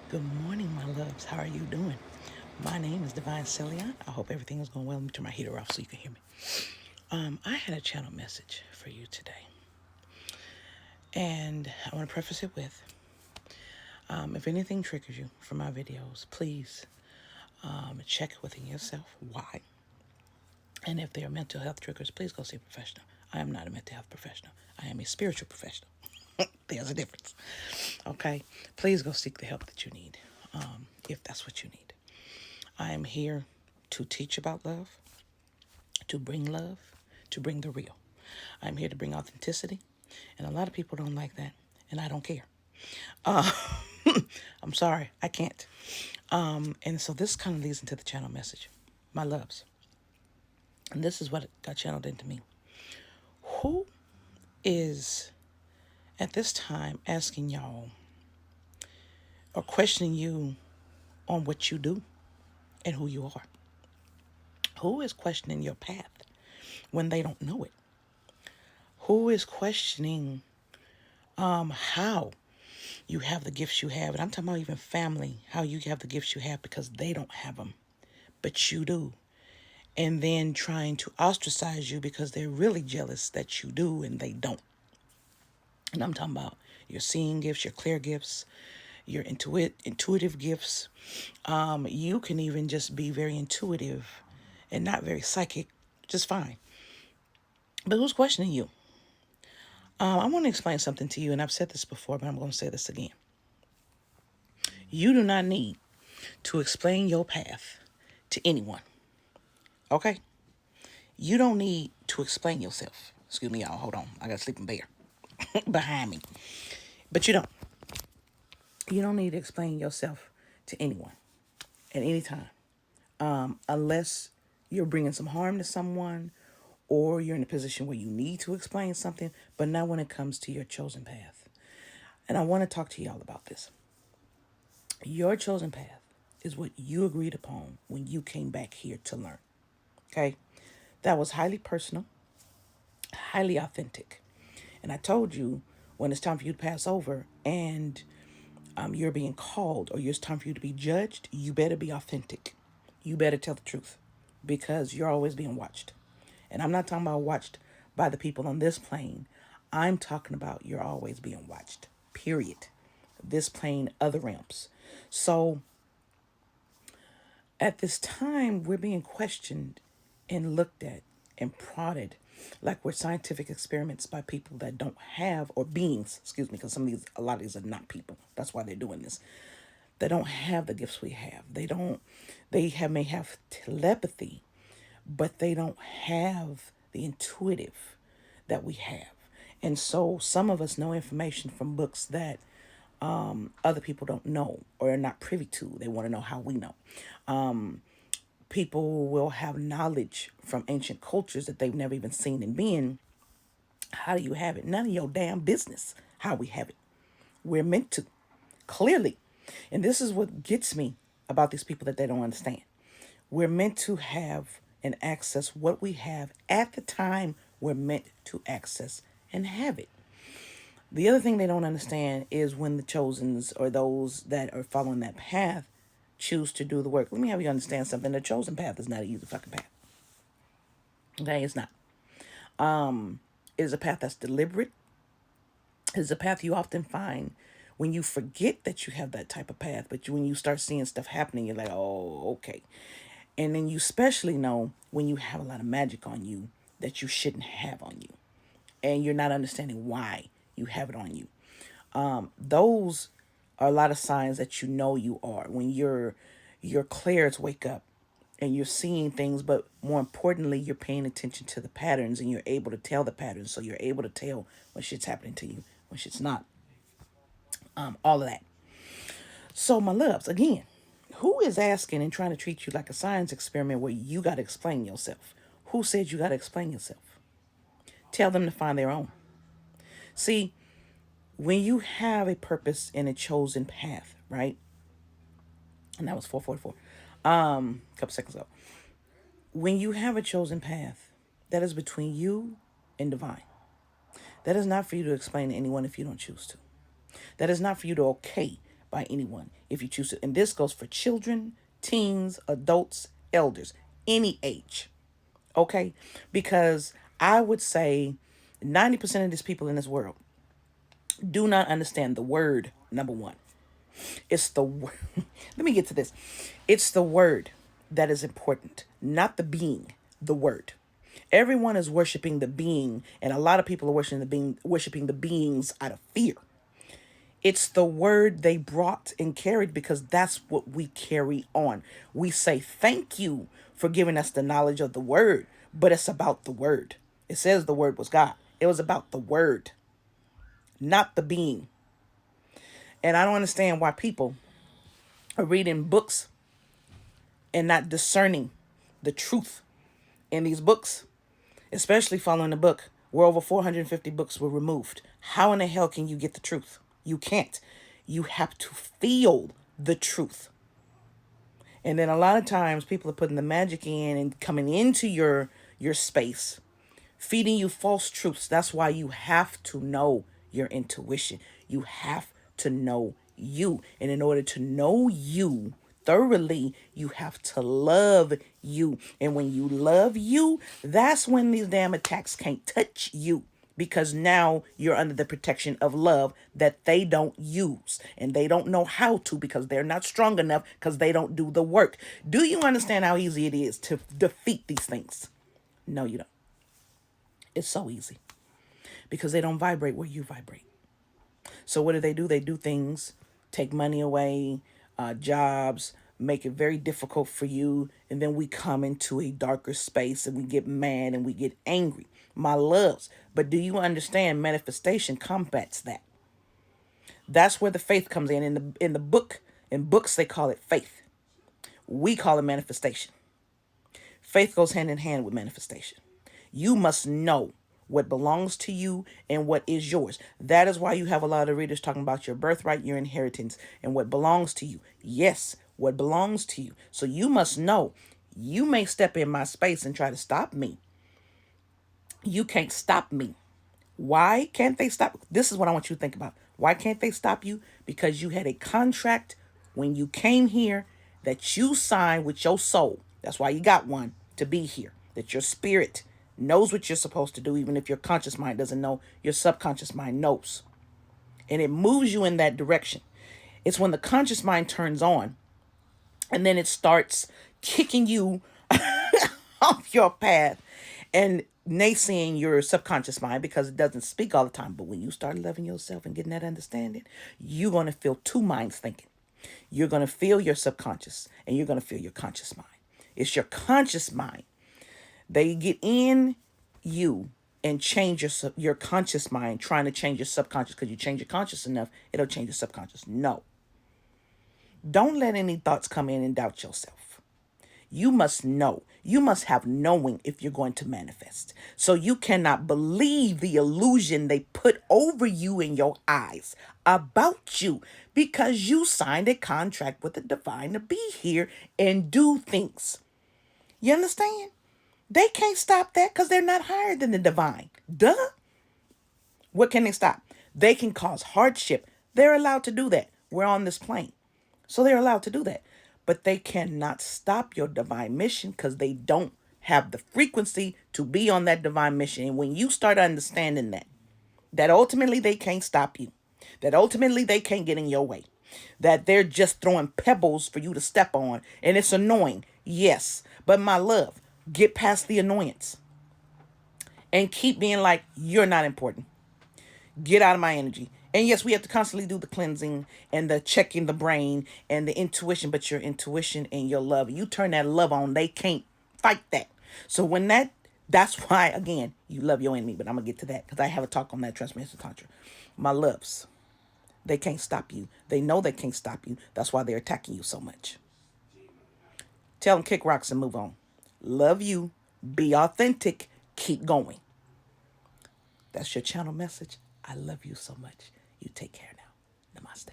Good morning, my loves. How are you doing? My name is Divine Celia. I hope everything is going well. Let me turn my heater off so you can hear me. I had a channel message for you today, and I want to preface it with, if anything triggers you from my videos, please check within yourself why. And if there are mental health triggers, please go see a professional. I am not a mental health professional. I am a spiritual professional. There's a difference. Okay? Please go seek the help that you need, if that's what you need. I am here to teach about love, to bring the real. I'm here to bring authenticity, and a lot of people don't like that, and I don't care. I'm sorry, I can't. And so this kind of leads into the channel message, my loves, and this is what got channeled into me. Who is at this time asking y'all or questioning you on what you do and who you are? Who is questioning your path when they don't know it? Who is questioning how you have the gifts you have? And I'm talking about even family, how you have the gifts you have because they don't have them, but you do. And then trying to ostracize you because they're really jealous that you do and they don't. And I'm talking about your seeing gifts, your clear gifts, your intuitive gifts. You can even just be very intuitive and not very psychic, just fine. But who's questioning you? I want to explain something to you, and I've said this before, but I'm going to say this again. You do not need to explain your path to anyone, okay? You don't need to explain yourself. Excuse me, y'all. Hold on. I got a sleeping bear behind me. But you don't. You don't need to explain yourself to anyone at any time, unless you're bringing some harm to someone or you're in a position where you need to explain something, but not when it comes to your chosen path. And I want to talk to y'all about this. Your chosen path is what you agreed upon when you came back here to learn. Okay? That was highly personal, highly authentic. And I told you when it's time for you to pass over and you're being called or it's time for you to be judged, you better be authentic. You better tell the truth because you're always being watched. And I'm not talking about watched by the people on this plane. I'm talking about you're always being watched, period. This plane, other realms. So at this time, we're being questioned and looked at and prodded like we're scientific experiments by people that don't have, or beings, excuse me, because a lot of these are not people. That's why they're doing this. They don't have the gifts we have. May have telepathy, but they don't have the intuitive that we have. And so some of us know information from books that other people don't know or are not privy to. They want to know how we know. People will have knowledge from ancient cultures that they've never even seen and been. How do you have it? None of your damn business how we have it. We're meant to, clearly. And this is what gets me about these people that they don't understand. We're meant to have and access what we have at the time we're meant to access and have it. The other thing they don't understand is when the chosens or those that are following that path choose to do the work. Let me have you understand something. The chosen path is not an easy fucking path. Okay, it's not. It is a path that's deliberate. It is a path you often find when you forget that you have that type of path, but when you start seeing stuff happening, you're like, oh, okay. And then you especially know when you have a lot of magic on you that you shouldn't have on you. And you're not understanding why you have it on you. Those are a lot of signs that you know you are when your clairs wake up and you're seeing things, but more importantly, you're paying attention to the patterns and you're able to tell the patterns. So you're able to tell when shit's happening to you, when shit's not. All of that. So my loves, again, who is asking and trying to treat you like a science experiment where you got to explain yourself? Who said you got to explain yourself? Tell them to find their own. See, when you have a purpose and a chosen path, right? And that was 444. A couple seconds ago. When you have a chosen path, that is between you and divine. That is not for you to explain to anyone if you don't choose to. That is not for you to okay by anyone if you choose to. And this goes for children, teens, adults, elders, any age. Okay? Because I would say 90% of these people in this world do not understand the word, number one. It's the word. Let me get to this. It's the word that is important, not the being, the word. Everyone is worshiping the being, and a lot of people are worshiping the beings out of fear. It's the word they brought and carried because that's what we carry on. We say thank you for giving us the knowledge of the word, but it's about the word. It says the word was God. It was about the word, not the being. And I don't understand why people are reading books and not discerning the truth in these books, especially following the book where over 450 books were removed. How in the hell can you get the truth? You can't. You have to feel the truth. And then a lot of times people are putting the magic in and coming into your space, feeding you false truths. That's why you have to know your intuition. You have to know you. And in order to know you thoroughly, you have to love you. And when you love you, that's when these damn attacks can't touch you. Because now you're under the protection of love that they don't use. And they don't know how to because they're not strong enough because they don't do the work. Do you understand how easy it is to defeat these things? No, you don't. It's so easy because they don't vibrate where you vibrate. So what do? They do things, take money away, jobs, make it very difficult for you. And then we come into a darker space and we get mad and we get angry. My loves. But do you understand manifestation combats that? That's where the faith comes in. In books, they call it faith. We call it manifestation. Faith goes hand in hand with manifestation. You must know what belongs to you and what is yours. That is why you have a lot of readers talking about your birthright, your inheritance, and what belongs to you. Yes, what belongs to you. So you must know. You may step in my space and try to stop me. You can't stop me. Why can't they stop? This is what I want you to think about. Why can't they stop you? Because you had a contract when you came here that you signed with your soul. That's why you got one, to be here. That your spirit knows what you're supposed to do, even if your conscious mind doesn't know, your subconscious mind knows. And it moves you in that direction. It's when the conscious mind turns on and then it starts kicking you off your path and naysaying your subconscious mind because it doesn't speak all the time. But when you start loving yourself and getting that understanding, you're going to feel two minds thinking. You're going to feel your subconscious and you're going to feel your conscious mind. It's your conscious mind. They get in you and change your conscious mind, trying to change your subconscious because you change your conscious enough, it'll change your subconscious. No. Don't let any thoughts come in and doubt yourself. You must know. You must have knowing if you're going to manifest. So you cannot believe the illusion they put over you in your eyes about you because you signed a contract with the divine to be here and do things. You understand? They can't stop that because they're not higher than the divine. Duh. What can they stop? They can cause hardship. They're allowed to do that. We're on this plane. So they're allowed to do that. But they cannot stop your divine mission because they don't have the frequency to be on that divine mission. And when you start understanding that ultimately they can't stop you, that ultimately they can't get in your way, that they're just throwing pebbles for you to step on, and it's annoying. Yes, but my love, get past the annoyance and keep being like, you're not important. Get out of my energy. And yes, we have to constantly do the cleansing and the checking the brain and the intuition, but your intuition and your love, you turn that love on, they can't fight that. So when that's why, again, you love your enemy, but I'm going to get to that because I have a talk on that, Transformational Tantra. My loves, they can't stop you. They know they can't stop you. That's why they're attacking you so much. Tell them kick rocks and move on. Love you. Be authentic. Keep going. That's your channel message. I love you so much. You take care now. Namaste.